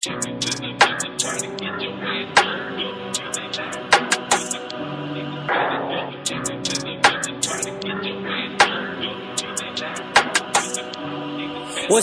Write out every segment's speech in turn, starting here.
Ons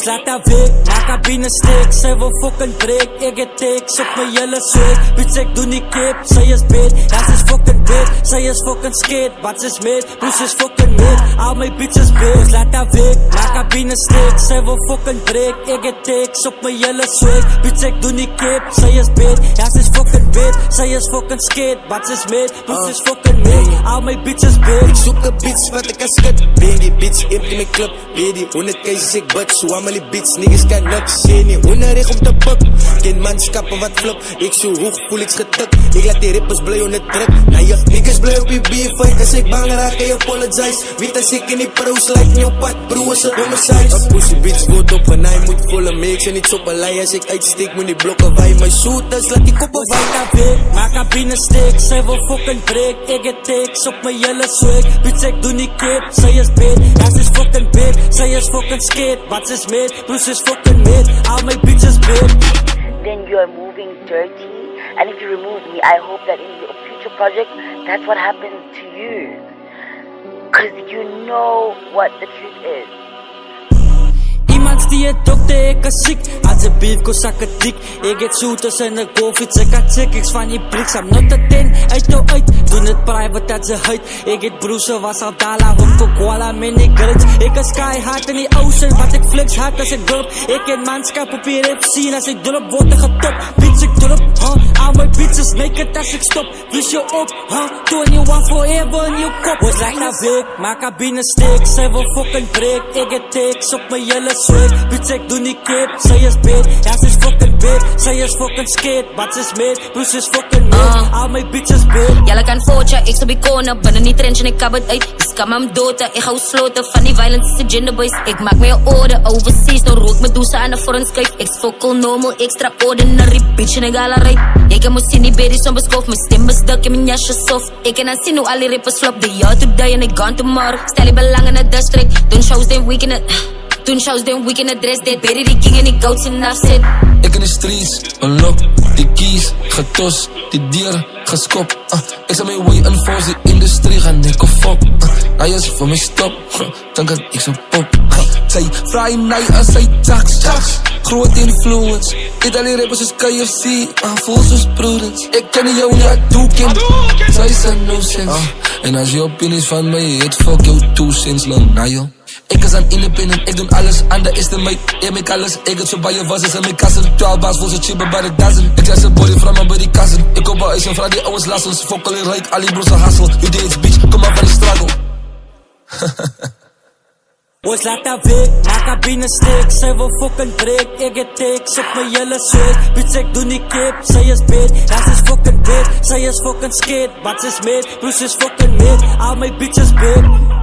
laat haar weg, maak haar binnen stik. Sy wil fucking breek, ek het tekst op my hele sweet. Bitch, ek doen die kip, sy is bed. Ja, sy is fucking bed, sy is fucking skid. Wat sy is met, broes is fucking met. Al my bitches bed, ons laat haar weg, maak haar binnen stik. Sy wil fucking breek, ek het tekst op my hele sweet. Bitch, ek doen die kip, sy is bed. Ja, sy is fucking bed, sy is fucking skid. Wat sy is met, broes is fucking met. Al my bitches bed. Ek soek een bitch wat ek kan skid. Ben die bitch, empty my club. Ben die 100 keizes ek bid, so allemaal die bitch, niggas kan niks sê nie. Onderrig om te pik, ken manskappen wat flip. Ek so hoog voel ek getik, ek laat die rippers bly onder druk. Nou jy niggas bly op die B5, as ek bang raak, I apologize. Weet as ek in die pros like nie op pad, bro is a homicide. A pussy bitch word op en hy moet volle mix en iets op een lei. As ek uitsteek moet die blokke waai, my shooters laat die koppe waai. Maak haar weg, maak haar binnen stik. Sy wil fucking breek, ek het tekst op my hele swag. Bitch, ek doen die kip, sy is bed. Ja, sy is fucking bed, sy is fucking skid. Wat sy is met, Bruce is fucking mid, all my bitches big. Then you are moving dirty, and if you remove me, I hope that in your future project, that's what happens to you. Because you know what the truth is. Iemand die het dokter, ek is siek. Als een beef ko sak het dik. Ek het shooters en ek golfiets, ek had chicks van die bricks. I'm not a 10, uit jou uit. Doen het private as een huid. Ek het broese was al dala, hom kokwala met die grits. Ek is sky hard in die ocean, wat ek flex hard as ek drop. Ek het manskap op die rap scene, as ek drop word ek getop. Bitch ek drop, all my bitches make it as ek stop. Wies jou op, 21 forever in jou kop. Ons laat haar weg, maak haar binnen stik. Sy wil fucking breek, ek het tekst op my hele swag. Bitch ek doen die kip, sy is bed. Ja, sy is fucking bed, sy is fucking skid. Wat sy is met, Bruce is fucking met. Al my bitches bed. Jylle kan voortja, ek stop die corner. Binnen die trench en ek kab het uit. Die skam am dote, ek hou sloten. Van die violence is die gender boys. Ek maak my orde overseas. Nou rook my doose aan de foreign skyf. Ek fokkel normal, extraordinary. Bitch en ek galerij. Ek kan moet sien die berries om beskof. My stem is dik en my jasje soft. Ek kan aan sien hoe al die rappers flop. The year today en ek gone tomorrow. Stel die belang in the district. Doen shows den weekend het. Toen shows den weekend address deed. Berry die king en die goats in afzet. Ek in die streets, unlock, die keys, getos, die dier, geskop. Ek sal my way enforce, die industrie gaan ek of fok. Hy is vir my stop, dan kan ek so pop. Sy vraai my as sy tax, groot influence. Eet al die rappers soos KFC, voel soos Prudence. Ek ken jou nie, ek toeken, sy is a nuisance. En as jy opinies van my het, fuck jou 2 cents lang, na jou. Ek is aan independent, ek doen alles underestimate. Ek make alles, ek het so baie wasses in my kassen. 12 bars voel so cheaper by the dozen. Ek jas a body from my buddy cousin. Ek koop a huis en vraag die ouwens lassels. Fokkel en rijk, al die broers a hustle. You dance bitch, kom maar van die struggle. Ons laat haar weg, maak haar binnen stik. Sy wil fucking breek, ek het tekst op my hele swag. Bitch ek doen die kip, sy is bed. Ja, sy is fucking bed, sy is fucking skid. Wat sy is met, Bruce is fucking met. Al my bitches bed.